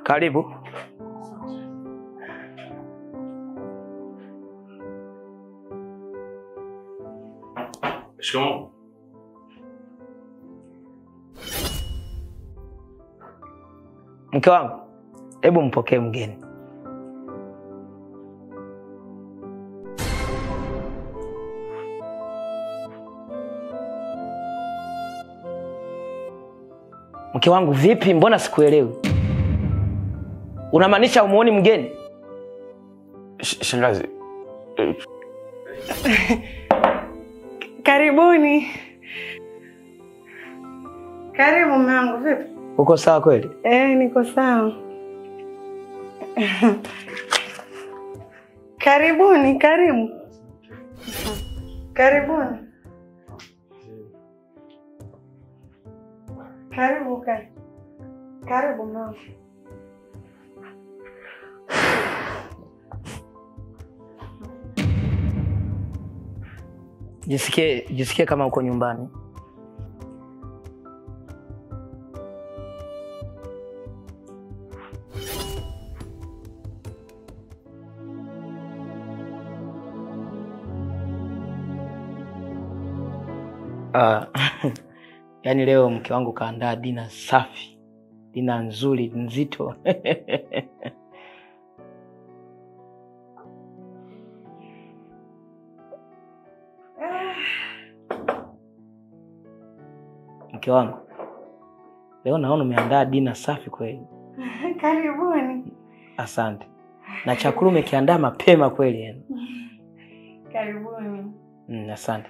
Karibu. Shikamoo. Mke wangu, hebu mpokee mgeni. Mke wangu vipi, mbona sikuelewi? Unamaanisha umuoni mgeni? Shangazi. Karibuni. Karibu mume wangu, vipi? Uko sawa kweli? Niko sawa. Karibuni, karibu. Karibuni. Karibu kai. Karibu mama. Jisikie kama uko nyumbani. Yaani leo mke wangu kaandaa dina safi. Dina nzuri, nzito. Mke wangu, leo naona umeandaa dina safi kweli. Karibuni. Asante. Na chakula umekiandaa mapema kweli yani. Karibuni. Asante.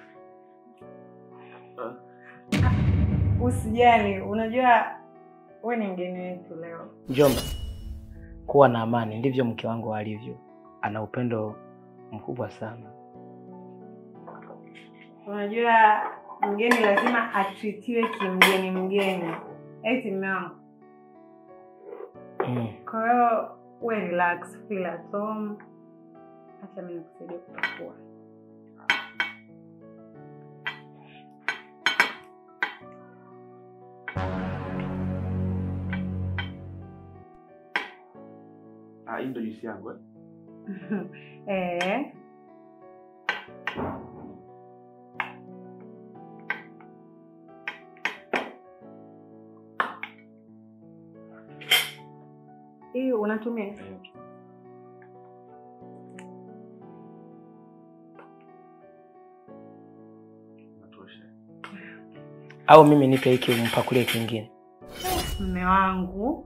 Usijali, unajua wewe ni mgeni wetu leo. Njomba, kuwa na amani, ndivyo mke wangu alivyo. Ana upendo mkubwa sana. Unajua mgeni lazima atritiwe kimgeni. Eti mama. Kwa hiyo wewe relax, feel at home. Acha mimi nikusaidie kupakua. Hii ndio juisi yangu Hii unatumia? Natosha. Au mimi nipe hiki umpakulie kingine? Mume wangu.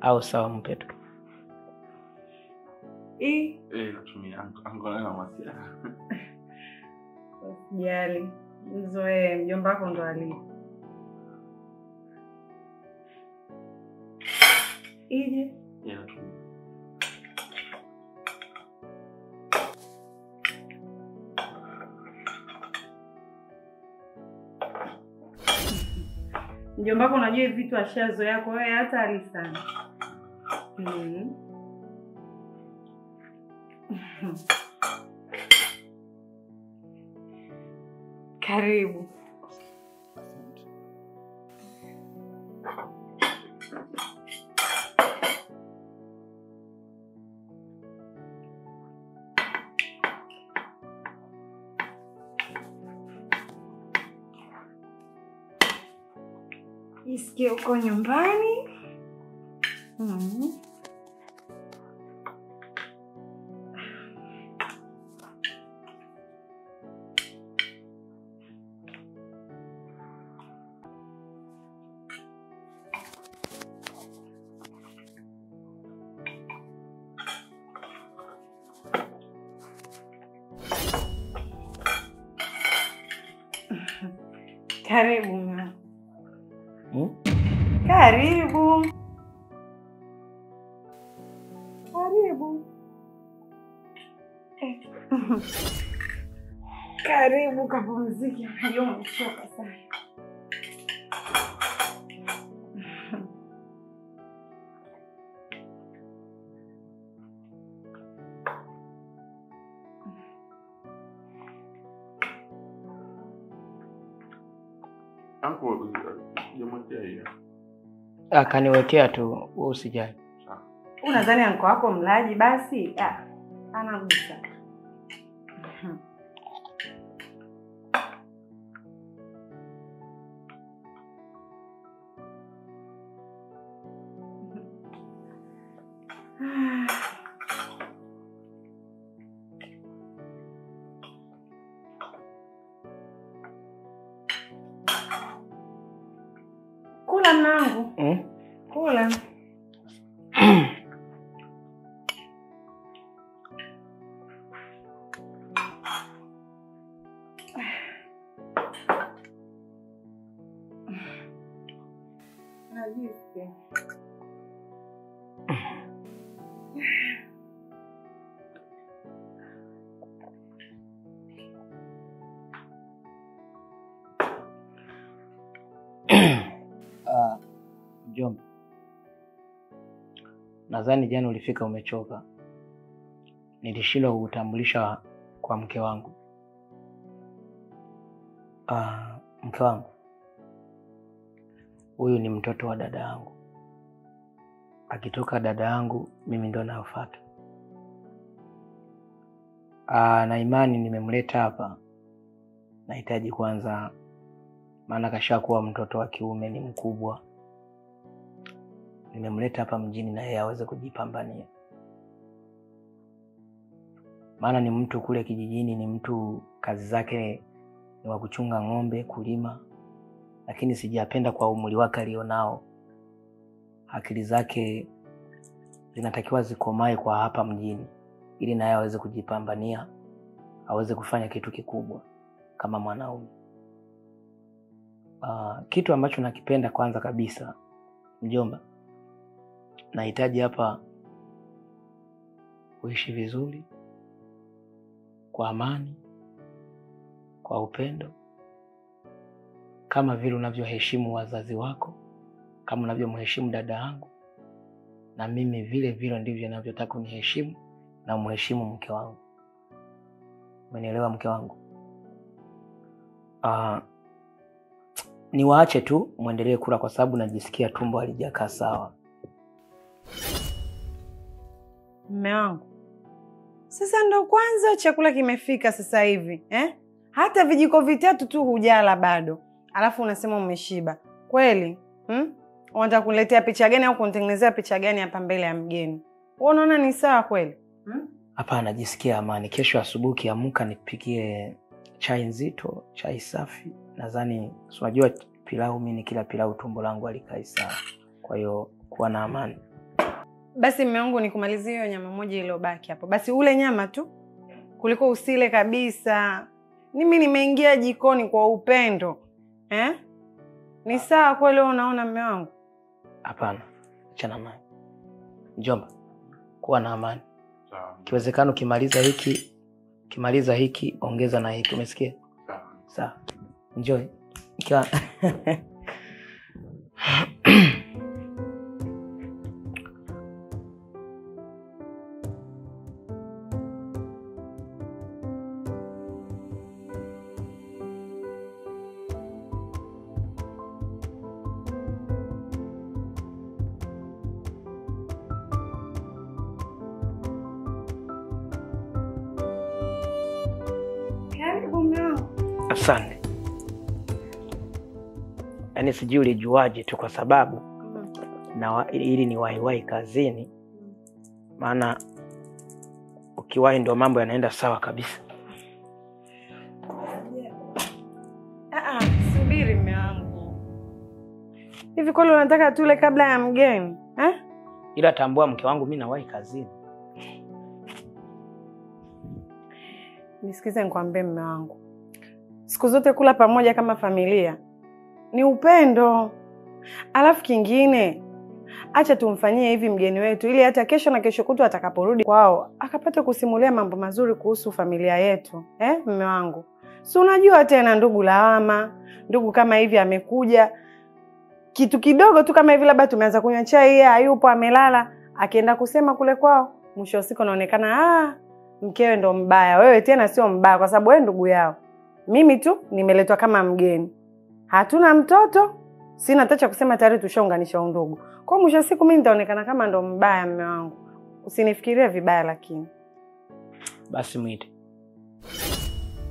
Au sawa mpe tu. Natumia angola na masia. Usijali. Mzoe mjomba wako ndo ali. Ije? Natumia. Mjomba wako unajua vitu ashazoea kwa wewe hata ali sana. Karibu. Isikie uko nyumbani. Karibu mama. Karibu. Karibu. Karibu kapumzike. Najua umechoka sana. Anko, jamani hiyo. Akaniwekea tu, usijali. Unadhani anko wako mlaji basi? Anagusa. Kula mwanangu. Kula. Najisikia. Mjomba, nadhani jana ulifika umechoka. Nilishindwa kukutambulisha kwa mke wangu. Mke wangu, huyu ni mtoto wa dada yangu. Akitoka dada yangu, mimi ndo nafuata. Na imani nimemleta hapa. Nahitaji kwanza, maana kashakuwa mtoto wa kiume, ni mkubwa. Nimemleta hapa mjini na yeye aweze kujipambania. Maana ni mtu kule kijijini, ni mtu kazi zake ni wa kuchunga ng'ombe, kulima. Lakini sijapenda kwa umri wake alionao. Akili zake zinatakiwa zikomae kwa hapa mjini, ili naye aweze kujipambania, aweze kufanya kitu kikubwa kama mwanaume. Kitu ambacho nakipenda kwanza kabisa, mjomba, nahitaji hapa kuishi vizuri, kwa amani, kwa upendo, kama vile unavyoheshimu wazazi wako, kama unavyomheshimu dada yangu, na mimi vile vile ndivyo ninavyotaka uniheshimu na umheshimu mke wangu. Umenielewa mke wangu? Niwaache tu muendelee kula kwa sababu najisikia tumbo halijakaa sawa. Mume wangu, sasa ndo kwanza chakula kimefika sasa hivi, hata vijiko vitatu tu hujala bado, alafu unasema umeshiba kweli? Unataka kuniletea picha gani au kunitengenezea picha gani hapa mbele ya mgeni? Wewe unaona ni sawa kweli? Hapana, najisikia amani. Kesho asubuhi kiamka nipikie chai nzito, chai safi. Nadhani unajua pilau, mimi kila pilau tumbo langu halikai sawa. Kwa hiyo kuwa na amani. Basi mume wangu, nikumalizie hiyo nyama moja iliyobaki hapo. Basi ule nyama tu, kuliko usile kabisa. Mimi nimeingia jikoni kwa upendo. Ni sawa kweli unaona mume wangu? Hapana, achana naye. Mjomba, kuwa na amani. Sawa. Kiwezekano kimaliza hiki ongeza na hiki, umesikia? Sawa. Sawa. Enjoy. Asante. Yaani sijui ulijuaje tu, kwa sababu na ili ni wahi kazini. Maana ukiwahi ndio mambo yanaenda sawa kabisa. Subiri mume wangu. Hivi kweli unataka tule kabla ya mgeni? Ila tambua mke wangu, mimi nawahi kazini. Nisikize nikwambie mume wangu. Siku zote kula pamoja kama familia ni upendo. Alafu kingine, acha tumfanyie hivi mgeni wetu, ili hata kesho na kesho kutu atakaporudi kwao akapata kusimulia mambo mazuri kuhusu familia yetu. Mume wangu, si unajua tena ndugu lawama, ndugu kama hivi amekuja kitu kidogo tu kama hivi, labda tumeanza kunywa chai, yeye hayupo amelala, akienda kusema kule kwao, mwisho wa siku anaonekana mkewe ndo mbaya. Wewe tena sio mbaya kwa sababu wewe ndugu yao. Mimi tu nimeletwa kama mgeni. Hatuna mtoto Sina hata cha kusema, tayari tushaunganisha undugu. Kwa mwisho siku mimi nitaonekana kama ndo mbaya mume wangu. Usinifikirie vibaya lakini. Basi mwite.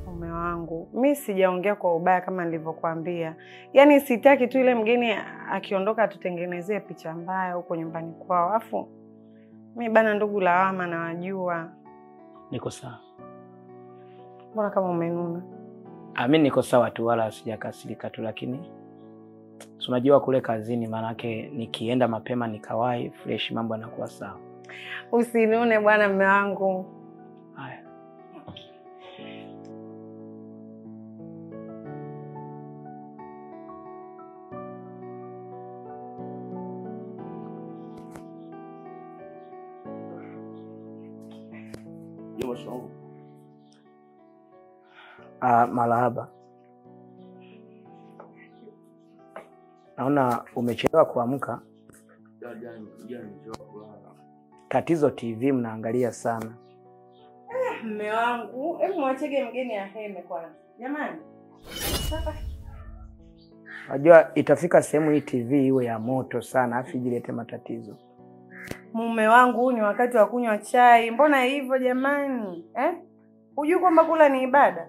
Mume wangu, mimi sijaongea kwa ubaya kama nilivyokuambia. Yaani sitaki tu ile mgeni akiondoka atutengenezee picha mbaya huko nyumbani kwao. Afu mimi bana ndugu lawama na wajua. Niko sawa. Mbona kama umenuna? Mimi niko sawa tu, wala sijakasirika tu, lakini unajua kule kazini manake nikienda mapema nikawahi fresh mambo yanakuwa sawa. Usinune bwana mume wangu. Haya. Hiyo show. Marahaba. Naona umechelewa kuamka. Jana kulala. Tatizo TV mnaangalia sana. Mume wangu, hebu mwachege mgeni aheme kwanza. Jamani. Unajua itafika sehemu hii TV iwe ya moto sana afi jilete matatizo. Mume wangu, ni wakati wa kunywa chai. Mbona hivyo jamani? Hujui kwamba kula ni ibada?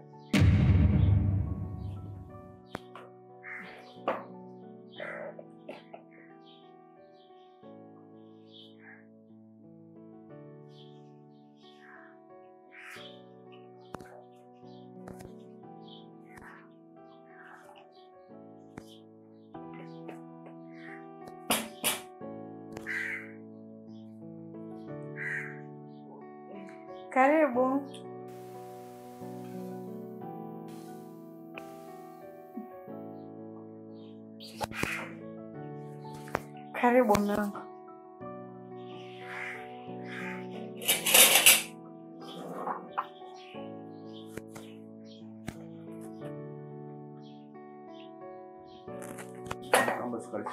Karibu. Karibu mwanangu. Kamba sukari.